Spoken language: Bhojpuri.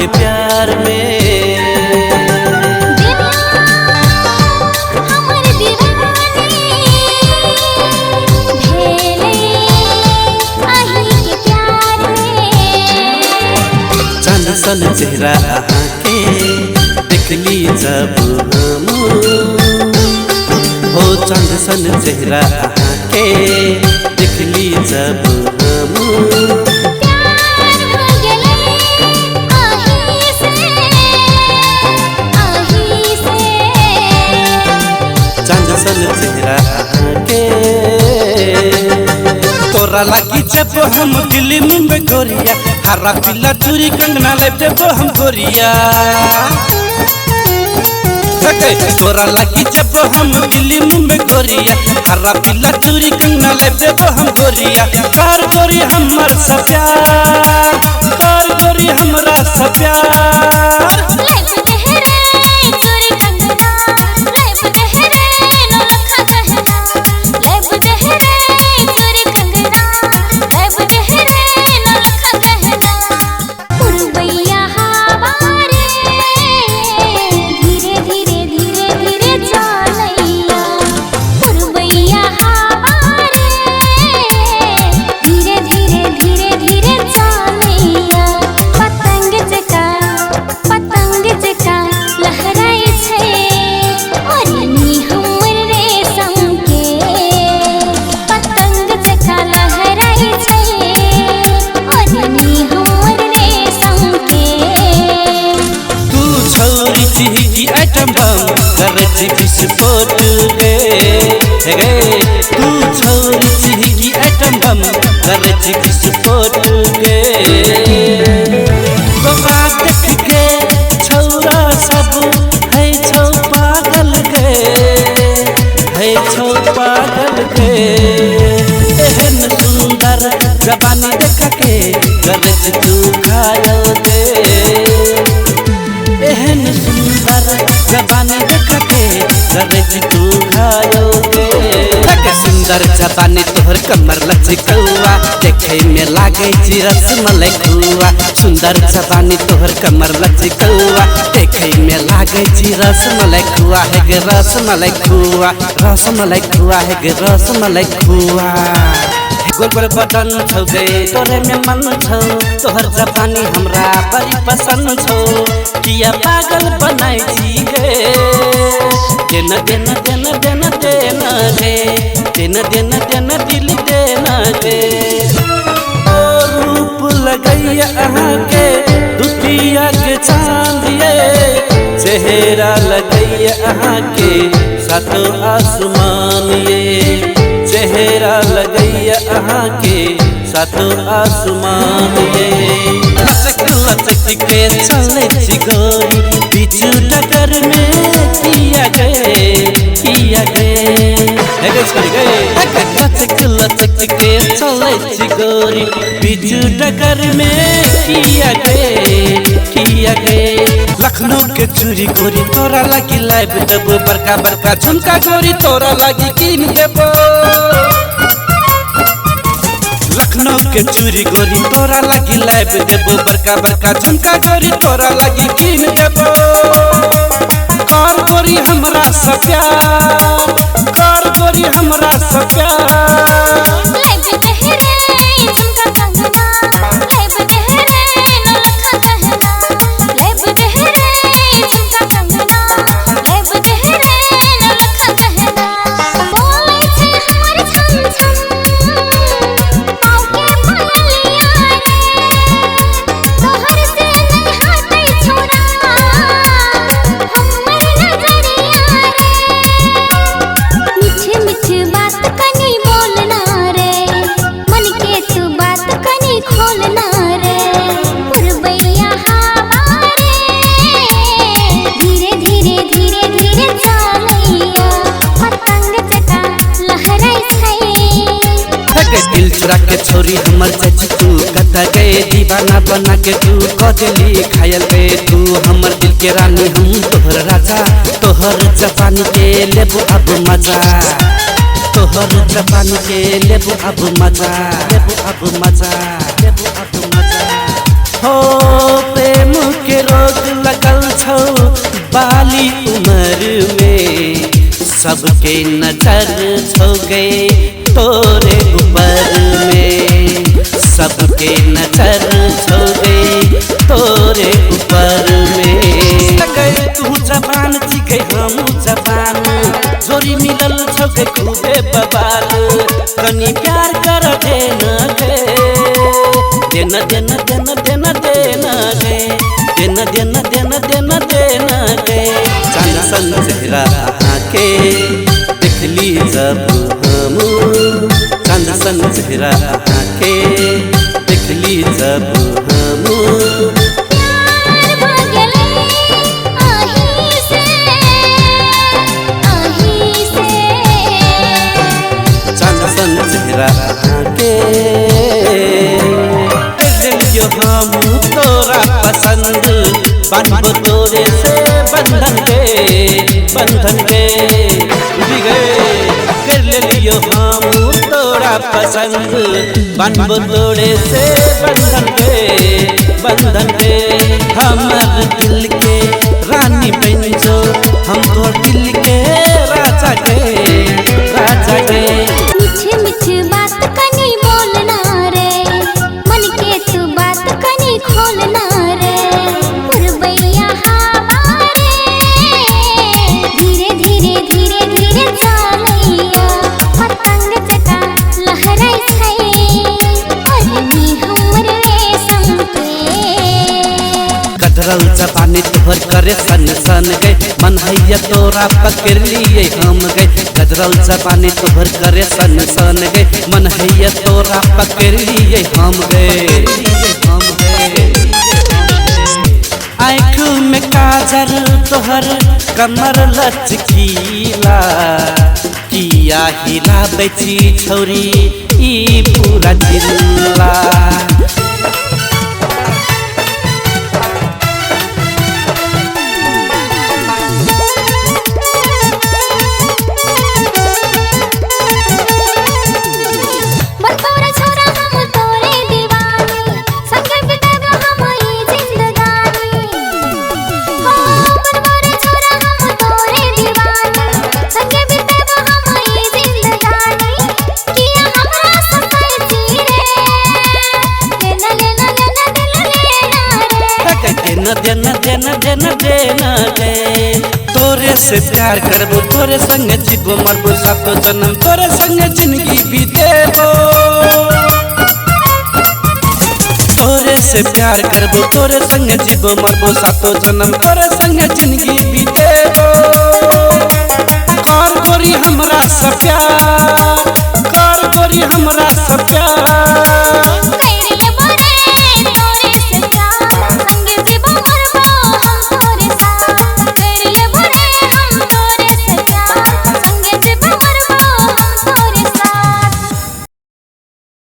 के प्यार में। सन चेहरा के देखली जब हम हो, चंद सन चेहरा के देखली जब हम चंद सन चेहरा के तोरा लगी जब हम फिल्म में गोरिया, हरा पीला चूड़ी कंगना ले देबो हम गोरिया। तोरा लगी जब हम फिल्म में गोरिया, हरा पीला चूड़ी कंगना ले देबो हम गोरिया। कर गोरी हमर सा प्यार, कर गोरी हमरा सा प्यार। आइटम बम करची विस्फोट गे, तू छोरी चिही आइटम बम करची विस्फोट गे। बाबा देख के छौरा सब है छौ पागल गे, है छौ पागल गे। एहन सुंदर जवानी देख के करच तू घायल गे, एहन सुंदर जवानी देख के करच तू घायल गे। सुंदर जवानी तोहर कमर लचकौआ, देखे में लागे छी रसमलाई खुआ। सुंदर जवानी तोहर कमर लचकौआ, देखे में लागे छी रसमलाई खुआ है गे, रसमलाई खुआ, रसमलाई खुआ है गे, रसमलाई खुआ। गोल गोल बटन छौ गे तोरे में मन छौ, तोहर जवानी हमरा बड़ी पसंद छौ। किया पागल बनाई छी गे, देना देना देना देना देना गे, देना देना देना दिल देना गे। ओ रूप लगैया अहाँ के दुतिया के चांद ये, चेहरा लगैया अहाँ के सातों आसमान ये, चेहरा लगैया अहाँ के सातों आसमान ये। लचक लचक के चले छी गोरी बीच डगर में किया गए, किया गए। लचक लचक के चले छी गोरी बीच डगर में किया गए, किया गए। लखनऊ के चूड़ी गोरी तोरा लगी लाइव देबो, बड़का बड़का झुमका गोरी तोरा लगी कीन देबो। लखनऊ के चूड़ी गोरी तोरा लगी लाइव देबो, बड़का बड़का झुमका गोरी तोरा लगी कीन देबो। कर गोरी हमरा सा प्यार, कर गोरी हमरा सा प्यार। दिल चुरा के छोरी हमर चाची तू कता गए, दीवाना बना के तू कजली खायल गए। तू हमर दिल के रानी हम तोहर राजा, तोहर जवानी के लेबू अब मजा, तोहर जवानी के लेबू अब मजा, लेबू अब मजा, लेबू अब मजा। हो प्रेम के रोग लगल छौ बाली उम्र में, सबके नजर छो गए तोरे ऊपर में, सबके नजर छो गए तोरे ऊपर में। गए तू जबान चिखे हम जबान, जोरी मिलल छो गए खूबे बबाल, कनी प्यार कर देना गे, देना देना देना देना देना गे, देना देना देना देना देना गे। चांद सन चेहरा आके देखली जब हम, चांद सन चेहरा आके देखली जब हम, चांद सन चेहरा आके दिलियो हम तोरा पसंद, बनब तोरे से बंधन के बंधन के कर लियो हम तोरा पसंद, बनब तोरे से बंधन के। हमर दिल के रानी बन जो, हम तोर दिल के राजा के राजा के। मीठे मीठे बात कनी बोलना रे, मन के तू बात कनी खोलना रे, पुरबैया हवा रे, धीरे धीरे धीरे धीरे चलैया, पतंग जका लहराई छै, ओढ़नी हमर रेशम के। गदरल जबानी तोहर करे सन सन गए, मन हैया तोरा पकड़ लिए हम गए, गदरल जबानी तोहर करे सन सन गए, मन हैया तोरा पकड़ लिए हम गए। आँख में काजल तोहर कमर लचकीला, किया हिला बेची छोरी ई पूरा जिला। देना देना देना देना दे, तोरे से प्यार करबो तोरे संग जीवो मरबो सातो जन्म, तोरे संग जिंदगी बीतेबो, तोरे से प्यार करबो तोरे संग जीवो मरबो सातो जन्म, तोरे संग जिंदगी बीतेबो। कर गोरी हमरा से प्यार, कर गोरी हमरा से प्यार।